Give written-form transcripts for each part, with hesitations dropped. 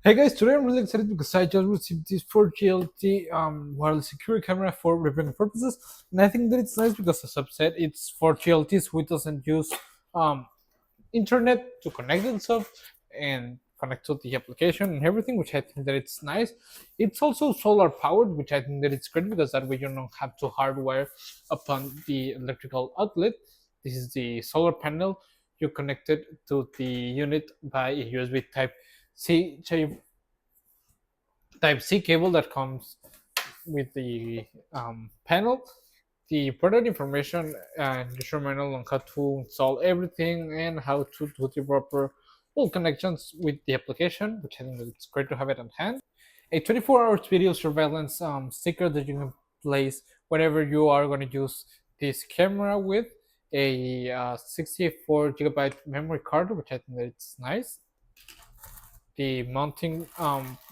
Hey guys, today I'm really excited because I just received this 4G LTE wireless security camera for revenue purposes, and I think that it's nice because, as I've said, it's 4G LTE, so it doesn't use um, internet to connect itself and connect to the application and everything, which I think that it's nice. It's also solar powered, which I think that it's great because that way you don't have to hardwire upon the electrical outlet. This is the solar panel. You connect it to the unit by a USB Type C cable that comes with the panel. The product information and user manual on how to install everything and how to do the proper full connections with the application, which I think that it's great to have it on hand. A 24 hours video surveillance sticker that you can place whenever you are going to use this camera with. A 64 gigabyte memory card, which I think that it's nice. The mounting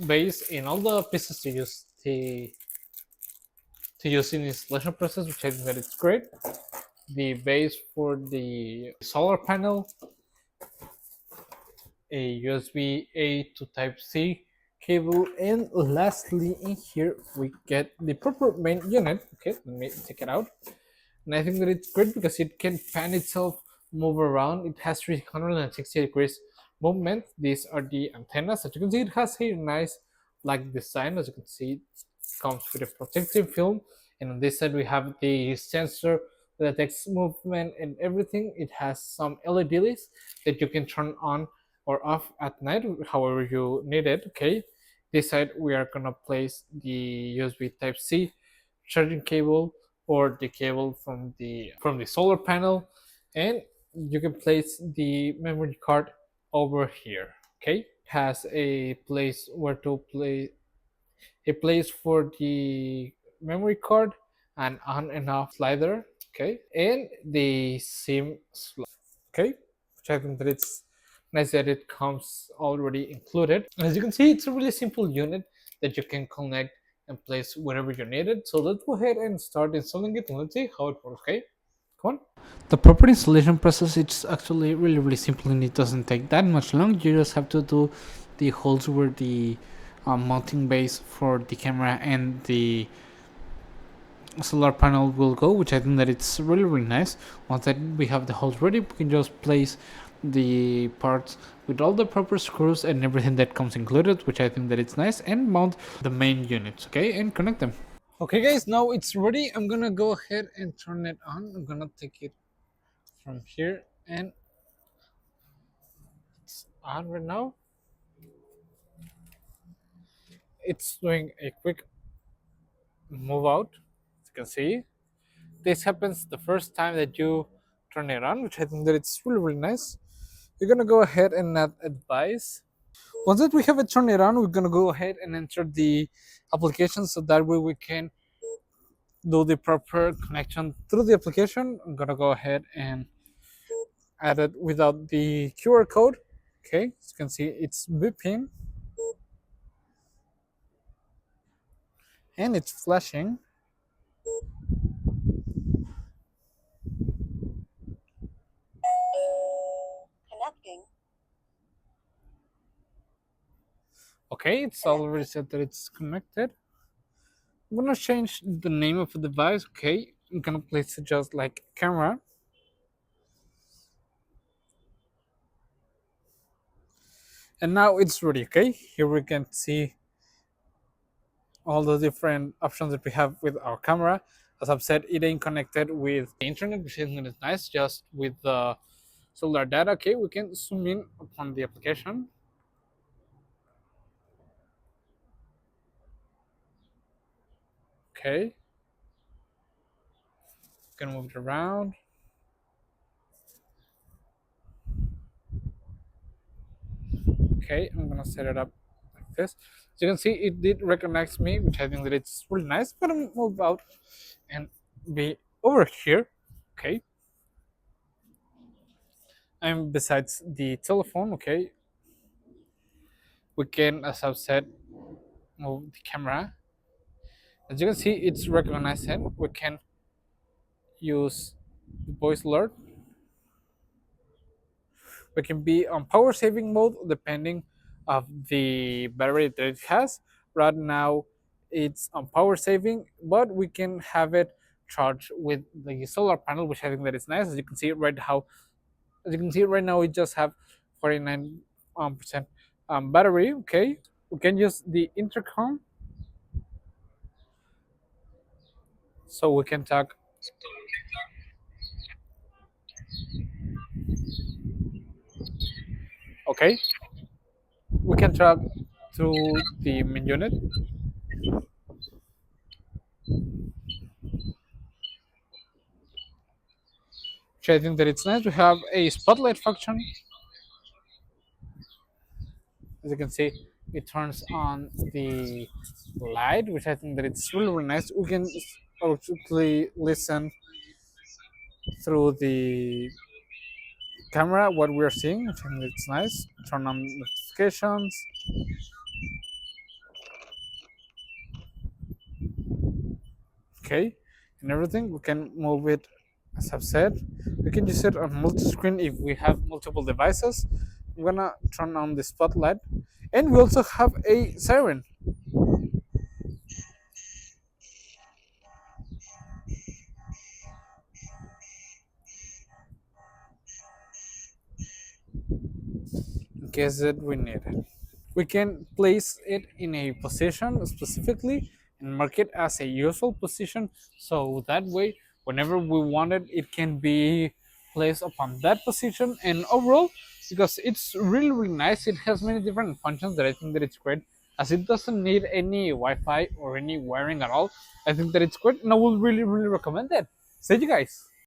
base in all the pieces to use in installation process, which I think that it's great. The base for the solar panel, a USB-A to Type C cable, and lastly in here we get the proper main unit. Okay, let me take it out. And I think that it's great because it can fan itself, move around. It has 360 degrees movement. These are the antennas. As you can see, it has a nice like design. As you can see, it comes with a protective film, and on this side we have the sensor that detects movement and everything. It has some LEDs that you can turn on or off at night, however you need it. Okay, this side we are gonna place the USB Type C charging cable or the cable from the solar panel, and you can place the memory card over here. Okay, has a place where to play a place for the memory card, an on and off slider. Okay, and the SIM slot. Okay, which I think that it's nice that it comes already included. As you can see, it's a really simple unit that you can connect and place wherever you need it. So let's go ahead and start installing it, and let's see how it works. Okay, come on. The proper installation process, it's actually really simple, and it doesn't take that much long. You just have to do the holes where the mounting base for the camera and the solar panel will go, which I think that it's really nice. Once that we have the holes ready, we can just place the parts with all the proper screws and everything that comes included, which I think that it's nice, and mount the main units. Okay, and connect them. Okay guys, now it's ready. I'm gonna go ahead and turn it on. I'm gonna take it from here, and it's on right now. It's doing a quick move out. As you can see, this happens the first time that you turn it on, which I think that it's really nice. You're gonna go ahead and add advice. Once that we have it turned it on, we're gonna go ahead and enter the application, so that way we can do the proper connection through the application. I'm gonna go ahead and add it without the QR code. Okay, as you can see, it's beeping and it's flashing. Connecting. Okay, it's already said that it's connected. I'm gonna change the name of the device. Okay, I'm gonna place it just like camera. And now it's ready. Okay, here we can see all the different options that we have with our camera. As I've said, it ain't connected with the internet, which is nice, just with the cellular data. Okay, we can zoom in upon the application. Okay, can move it around. Okay, I'm gonna set it up like this. So you can see it did recognize me, which I think that it's really nice. I'm gonna move out and be over here. Okay, and besides the telephone, okay, we can, as I've said, move the camera. As you can see, it's recognizing. We can use the voice alert. We can be on power saving mode depending of the battery that it has. Right now, it's on power saving, but we can have it charged with the solar panel, which I think that is nice. As you can see right how, as you can see right now, we just have 49 percent battery. Okay, we can use the intercom, so we can talk. Okay, we can talk through the main unit. Which I think that it's nice. We have a spotlight function. As you can see, it turns on the light, which I think that it's really, really nice. We can actually listen through the camera what we're seeing. I think it's nice. Turn on notifications. Okay, and everything. We can move it, as I've said. We can use it on multi-screen if we have multiple devices. I'm gonna turn on the spotlight, and we also have a siren. In case that we need it. We can place it in a position specifically and mark it as a useful position, so that way whenever we want it, it can be placed upon that position. And overall, because it's really, really nice, it has many different functions that I think that it's great, as it doesn't need any Wi-Fi or any wiring at all. I think that it's great, and I will really, really recommend it. See you guys.